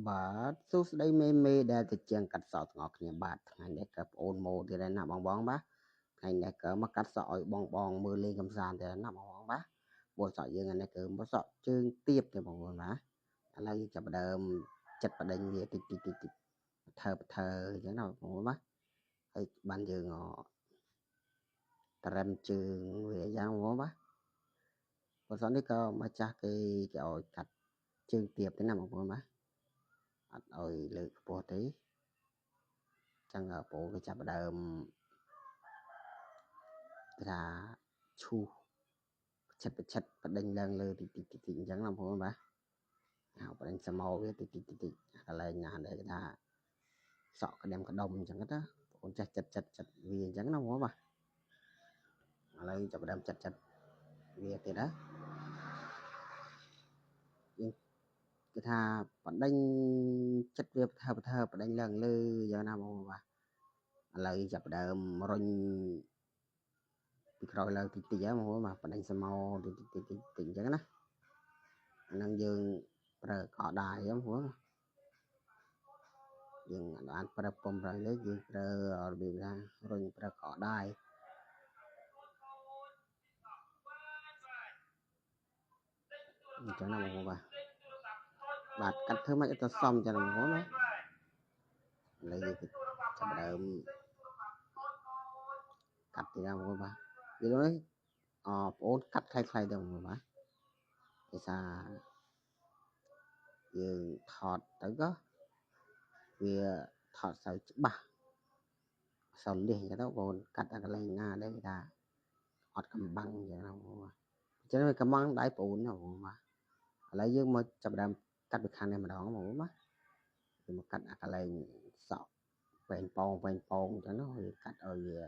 បាទសួស្តីមេដែលទៅជាងកាត់សក់ទាំងអស់គ្នាបាទថ្ងៃនេះក៏ប្អូនម៉ូទៀតដែរណាបងបាទថ្ងៃនេះក៏មកកាត់សក់ឲ្យបងមើលលេងកំសាន្តដែរណាបងបាទបួសសក់យើងថ្ងៃនេះគឺបួសសក់ជើងទៀបទេបងប្អូនបាទឥឡូវយើងចាប់ដើមចិត្តបដិញវាតិចថើអញ្ចឹងណាបងប្អូនបាទហើយបានយើងត្រឹមជើងវាយ៉ាងបងប្អូនបាទបួសសក់នេះក៏ម្ចាស់គេឲ្យកាត់ជើងទៀបទេណាបងប្អូនបាទអត់ឲ្យលើកខ្ពស់ទេចឹងបងប្អូនក៏ចាប់ដើមថាឈូសបច្ឆិតបដិញឡើងលើតិចអញ្ចឹងណាបងប្អូនបាទហើយបដិញសមោវាតិចកន្លែងណាដែលគេថាសក់ក្តាំក្ដុំអញ្ចឹងទៅបងប្អូនចេះចិត្តវាអញ្ចឹងណាបងប្អូនបាទឥឡូវចាប់ដើមចិត្តវាទៀតណាយើងគេថាបដិញចិត្តវាថើបដិញឡើងលើអញ្ចឹងណាបងប្អូនបាទឥឡូវចាប់ដើមរុញពីក្រោយឡើងតិចហ្នឹងបងប្អូនបាទបដិញសមោតិចអញ្ចឹងណាអាហ្នឹងយើងប្រើកោដៃហ្នឹងបងប្អូនយើងបានប្រើពុំហើយលើយើងប្រើរបៀបថារុញប្រើកោដៃអញ្ចឹងណាបងប្អូនបាទកាត់ធ្វើម៉េចឲ្យទៅសមចឹងបងប្អូនណាឥឡូវយើងចាប់ដើមកាត់ទីណាបងប្អូនបាទពីនោះបងប្អូនកាត់ខ្លីៗទៅបងប្អូនបាទភាសាយើងថតទៅក៏វាថតទៅច្បាស់សលះអញ្ចឹងទៅបងប្អូនកាត់កន្លែងណាដែលគេថាអត់កំបាំងអញ្ចឹងណាបងប្អូនបាទអញ្ចឹងវាកំបាំងដៃបងប្អូនណាបងប្អូនបាទឥឡូវយើងមកចាប់ដើមកាត់ពីខាងនេះម្ដងបងប្អូនបាទយើងមកកាត់កន្លែងសក់វែងប៉ោងអញ្ចឹងណាវាកាត់ឲ្យវា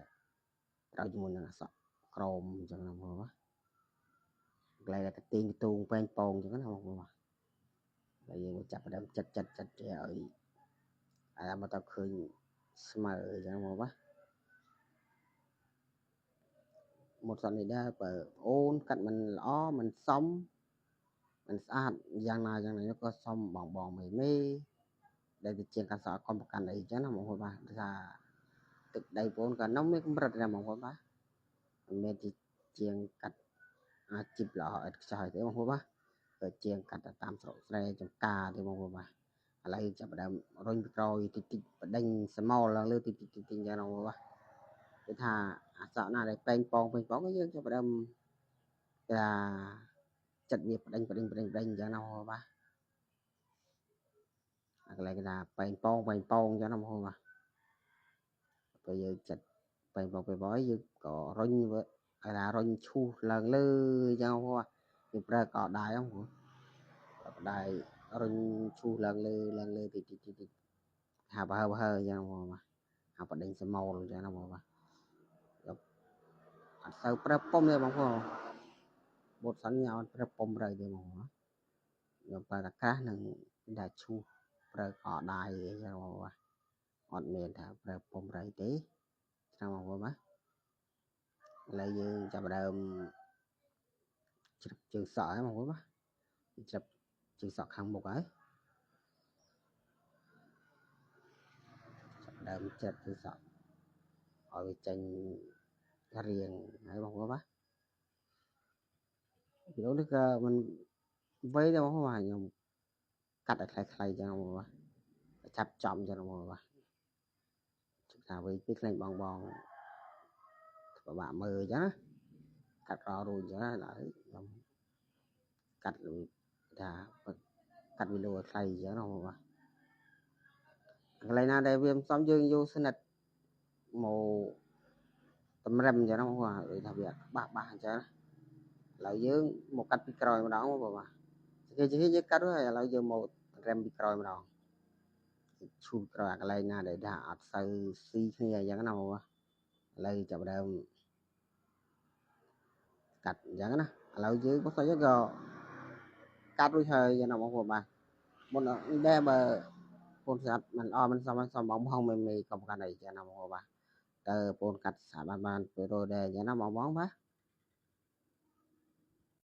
ត្រូវជាមួយនឹងសក់ក្រមអញ្ចឹងណាបងប្អូនបាទកន្លែងដែលទាញទូងវែងប៉ោងអញ្ចឹងណាបងប្អូនបាទហើយយើងចាប់ដើមចិត្តចេះឲ្យមកទៅឃើញស្មើអញ្ចឹងបងប្អូនបាទមកសក់នេះដែរបើបងប្អូនកាត់មិនល្អមិនសមមិនស្អាតយ៉ាងណាក៏សុំបងមេដែលទៅជាងកាត់សក់កុំប្រកាន់អីអញ្ចឹងណាបងប្អូនបាទថាទឹកដៃបងប្អូនក៏នំមានកម្រិតដែរបងប្អូនបាទមិនមែនជាងកាត់អាចជីបល្អឥតខ្ចោយទេបងប្អូនបាទក៏ជាងកាត់តាមស្រុកស្រែចំការទេបងប្អូនបាទឥឡូវចាប់ដើមរុញពីក្រោយតិចបដិញសមោលឡើងលើតិចអញ្ចឹងណាបងប្អូនបាទគឺថាអាសក់ណាដែលពេញប៉ងក៏យើងចាប់ដើមថាចិត្តវាបដិញអញ្ចឹងណាបងប្អូនបាទអាកន្លែងគេថាពេញប៉ងអញ្ចឹងណាបងប្អូនបាទពេលយើងចិត្តពេញប៉ងយើងក៏រុញគេថារុញឈូសឡើងលើអញ្ចឹងបងប្អូនយើងប្រើកោដៃហ្នឹងបងដៃរុញឈូសឡើងលើតិចហាបើអញ្ចឹងបងប្អូនអាបដិញសមោលអញ្ចឹងណាបងប្អូនអត់សូវប្រើពុំទេបងប្អូនបូតសិនញ៉ាំអត់ប្រើពុំរើទេបងប្អូនខ្ញុំប្រើតាក្រាស់និងដាក់ឈូសប្រើកោដៃអញ្ចឹងបងប្អូនអត់មានថាប្រើពុំរើទេចាំបងប្អូនបាទឥឡូវយើងចាប់ដើមជ្រឹបជើងសក់ហ្នឹងបងប្អូនបាទជ្រឹបជើងសក់ខាងមុខហើយចាប់ដើមជ្រឹបជើងសក់ឲ្យវាចេញរៀងហើយបងប្អូនបាទវីដេអូនេះក៏មិនវៃទេបងប្អូនបាទខ្ញុំកាត់ឲ្យខ្លីៗចឹងបងប្អូនបាទចាប់ចំចឹងបងប្អូនបាទជិះថាវៃពេកខ្លាញ់បងពិបាកមើលអញ្ចឹងណាកាត់ក្ររួចអញ្ចឹងហើយខ្ញុំកាត់ថាកាត់វីដេអូឲ្យខ្លីអញ្ចឹងណាបងប្អូនបាទកន្លែងណាដែលវាមិនសមយើងយកស្និតមកតម្រឹមអញ្ចឹងណាបងប្អូនដូចថាវាបាសអញ្ចឹងឥឡូវយើងមកកាត់ពីក្រោយម្ដងបងប្អូនបាទយើងកាត់ហើយឥឡូវយើងមកតម្រឹមពីក្រោយម្ដងឈូសក្រោយកន្លែងណាដែលថាអត់សូវស៊ីគ្នាអញ្ចឹងណាបងប្អូនឥឡូវចាប់ដើមកាត់អញ្ចឹងណាឥឡូវយើងបោះយើងក៏កាត់រួចហើយណាបងប្អូនបាទមុនដែរបើបងស្អាតមិនអមិនសមបងផងមេក៏ប្រកាន់អីចឹងណាបងប្អូនបាទតើបងកាត់ស្អាតបានពេលរយដែរអញ្ចឹងណាបងបាទ